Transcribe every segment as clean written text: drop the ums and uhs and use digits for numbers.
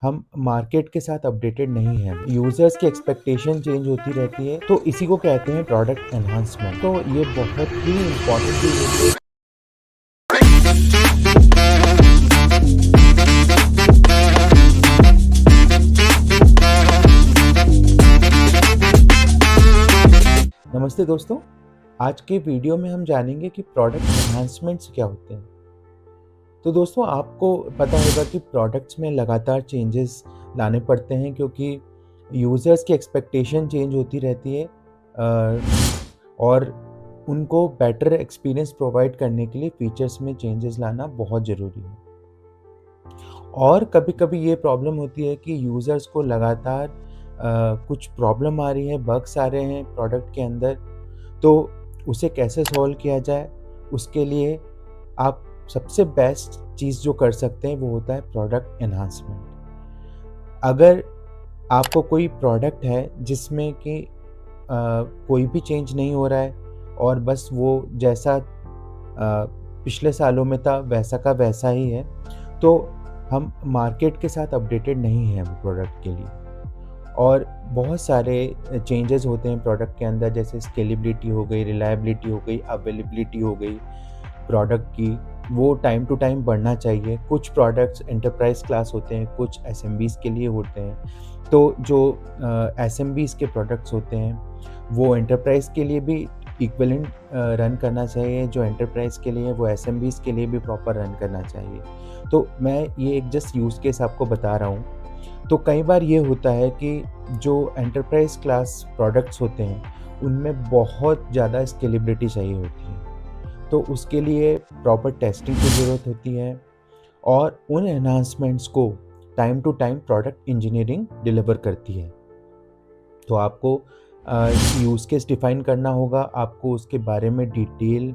हम मार्केट के साथ अपडेटेड नहीं हैं। यूज़र्स की एक्सपेक्टेशन चेंज होती रहती है, तो इसी को कहते हैं प्रोडक्ट एनहांसमेंट। तो ये बहुत ही इम्पोर्टेंट चीज़ होती है। नमस्ते दोस्तों, आज के वीडियो में हम जानेंगे कि प्रोडक्ट एनहांसमेंट्स क्या होते हैं। तो दोस्तों, आपको पता होगा कि प्रोडक्ट्स में लगातार चेंजेस लाने पड़ते हैं क्योंकि यूज़र्स की एक्सपेक्टेशन चेंज होती रहती है और उनको बेटर एक्सपीरियंस प्रोवाइड करने के लिए फीचर्स में चेंजेस लाना बहुत ज़रूरी है। और कभी-कभी ये प्रॉब्लम होती है कि यूज़र्स को लगातार कुछ प्रॉब्लम आ रही है, बग्स आ रहे हैं प्रोडक्ट के अंदर, तो उसे कैसे सॉल्व किया जाए, उसके लिए आप सबसे बेस्ट चीज़ जो कर सकते हैं वो होता है प्रोडक्ट एनहांसमेंट। अगर आपको कोई प्रोडक्ट है जिसमें कि कोई भी चेंज नहीं हो रहा है और बस वो जैसा पिछले सालों में था वैसा का वैसा ही है, तो हम मार्केट के साथ अपडेटेड नहीं हैं वो प्रोडक्ट के लिए। और बहुत सारे चेंजेस होते हैं प्रोडक्ट के अंदर, जैसे स्केलेबिलिटी हो गई, रिलायबिलिटी हो गई, अवेलेबिलिटी हो गई प्रोडक्ट की, वो टाइम टू टाइम बढ़ना चाहिए। कुछ प्रोडक्ट्स एंटरप्राइज़ क्लास होते हैं, कुछ एसएमबीज़ के लिए होते हैं। तो जो एसएमबीज़ के प्रोडक्ट्स होते हैं, वो एंटरप्राइज़ के लिए भी इक्विवेलेंट रन करना चाहिए, जो एंटरप्राइज़ के लिए है, वो एसएमबीज़ के लिए भी प्रॉपर रन करना चाहिए। तो मैं ये एक जस्ट यूज़ केस आपको बता रहा हूँ। तो कई बार ये होता है कि जो एंटरप्राइज़ क्लास प्रोडक्ट्स होते हैं, उनमें बहुत ज़्यादा स्केलेबिलिटी चाहिए होती है। तो उसके लिए प्रॉपर टेस्टिंग की ज़रूरत होती है और उन एनहांसमेंट्स को time to time product engineering deliver करती है। तो आपको यूज़ केस डिफ़ाइन करना होगा, आपको उसके बारे में डिटेल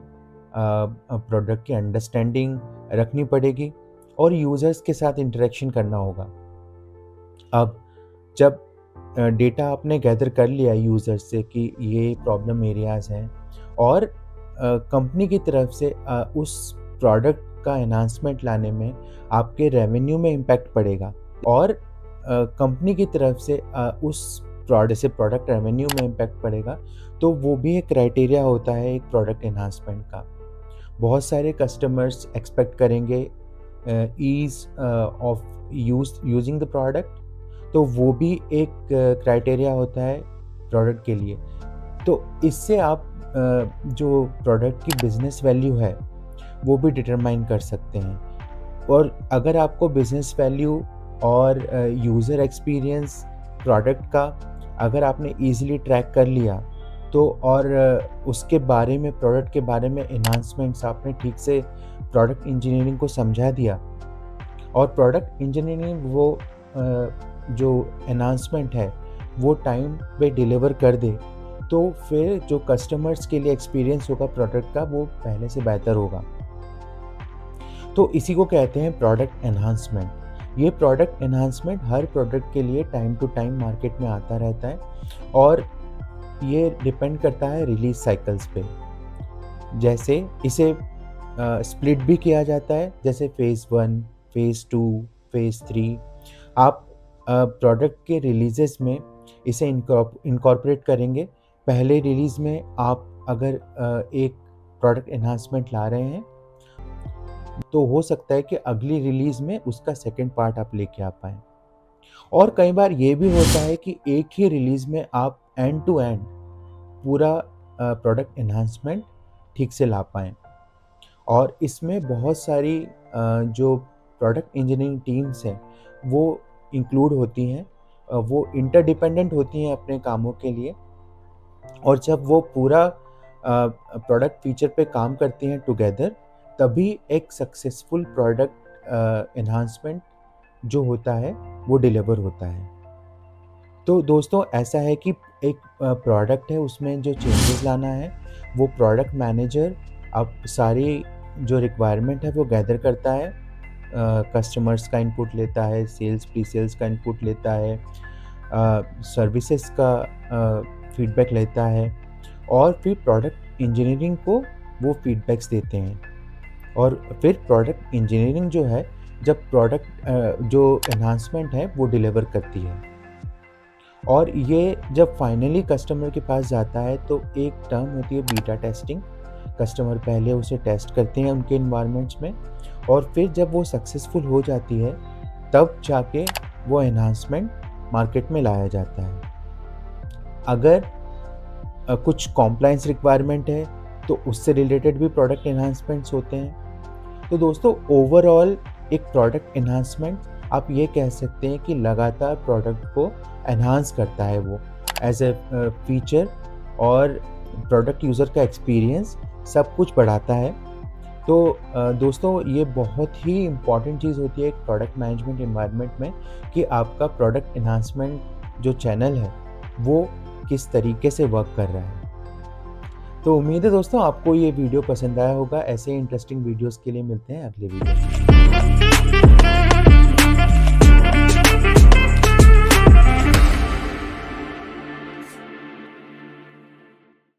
प्रोडक्ट की अंडरस्टैंडिंग रखनी पड़ेगी और यूज़र्स के साथ इंटरेक्शन करना होगा। अब जब डेटा आपने गैदर कर लिया यूज़र्स से कि ये प्रॉब्लम एरियाज़ हैं और कंपनी की तरफ से उस प्रोडक्ट का एनहांसमेंट लाने में आपके रेवेन्यू में इम्पैक्ट पड़ेगा और कंपनी की तरफ से उस प्रोडक्ट रेवेन्यू में इम्पैक्ट पड़ेगा, तो वो भी एक क्राइटेरिया होता है एक प्रोडक्ट एनहांसमेंट का। बहुत सारे कस्टमर्स एक्सपेक्ट करेंगे ease of using the product, तो वो भी एक क्राइटेरिया होता है प्रोडक्ट के लिए। तो इससे आप जो प्रोडक्ट की बिज़नेस वैल्यू है, वो भी डिटरमाइन कर सकते हैं। और अगर आपको बिज़नेस वैल्यू और यूज़र एक्सपीरियंस प्रोडक्ट का अगर आपने ईज़िली ट्रैक कर लिया, तो और उसके बारे में प्रोडक्ट के बारे में एनहांसमेंट्स आपने ठीक से प्रोडक्ट इंजीनियरिंग को समझा दिया और प्रोडक्ट इंजीनियरिंग वो जो एनहांसमेंट है वो टाइम पे डिलीवर कर दे, तो फिर जो कस्टमर्स के लिए एक्सपीरियंस होगा प्रोडक्ट का वो पहले से बेहतर होगा। तो इसी को कहते हैं प्रोडक्ट एनहांसमेंट। ये प्रोडक्ट एनहांसमेंट हर प्रोडक्ट के लिए टाइम टू टाइम मार्केट में आता रहता है और ये डिपेंड करता है रिलीज़ साइकिल्स पे। जैसे इसे स्प्लिट भी किया जाता है, जैसे फ़ेज़ 1, फ़ेज़ 2, फ़ेज़ 3। आप प्रोडक्ट के रिलीज़ेस में इसे इनकॉर्पोरेट करेंगे। पहले रिलीज़ में आप अगर एक प्रोडक्ट एनहांसमेंट ला रहे हैं, तो हो सकता है कि अगली रिलीज़ में उसका सेकंड पार्ट आप लेके आ पाएँ। और कई बार ये भी होता है कि एक ही रिलीज़ में आप एंड टू एंड पूरा प्रोडक्ट एनहांसमेंट ठीक से ला पाएँ। और इसमें बहुत सारी जो प्रोडक्ट इंजीनियरिंग टीम्स हैं, वो इंक्लूड होती हैं। वो इंटरडिपेंडेंट होती हैं अपने कामों के लिए और जब वो पूरा प्रोडक्ट फीचर पे काम करती हैं टुगेदर, तभी एक सक्सेसफुल प्रोडक्ट एनहांसमेंट जो होता है, वो डिलीवर होता है। तो दोस्तों, ऐसा है कि एक प्रोडक्ट है, उसमें जो चेंजेस लाना है, वो प्रोडक्ट मैनेजर अब सारी जो रिक्वायरमेंट है वो गैदर करता है, कस्टमर्स का इनपुट लेता है, सेल्स प्री-सेल्स का इनपुट लेता है, सर्विसेज का फीडबैक लेता है और फिर प्रोडक्ट इंजीनियरिंग को वो फीडबैक्स देते हैं। और फिर प्रोडक्ट इंजीनियरिंग जो है जब प्रोडक्ट जो एनहांसमेंट है वो डिलीवर करती है। और ये जब फाइनली कस्टमर के पास जाता है तो एक टर्म होती है बीटा टेस्टिंग। कस्टमर पहले उसे टेस्ट करते हैं उनके एनवायरनमेंट्स में, और फिर जब वो सक्सेसफुल हो जाती है तब जाके वो एनहांसमेंट मार्केट में लाया जाता है। अगर कुछ कॉम्प्लायंस रिक्वायरमेंट है तो उससे रिलेटेड भी प्रोडक्ट एनहांसमेंट्स होते हैं। तो दोस्तों ओवरऑल एक प्रोडक्ट एनहांसमेंट आप ये कह सकते हैं कि लगातार प्रोडक्ट को एनहांस करता है वो एज ए फीचर, और प्रोडक्ट यूज़र का एक्सपीरियंस सब कुछ बढ़ाता है। तो दोस्तों ये बहुत ही इम्पॉर्टेंट चीज़ होती है एक प्रोडक्ट मैनेजमेंट एनवायरनमेंट में कि आपका प्रोडक्ट एनहांसमेंट जो चैनल है वो किस तरीके से वर्क कर रहा है। तो उम्मीद है दोस्तों आपको ये वीडियो पसंद आया होगा। ऐसे ही इंटरेस्टिंग वीडियोस के लिए मिलते हैं अगले वीडियो में।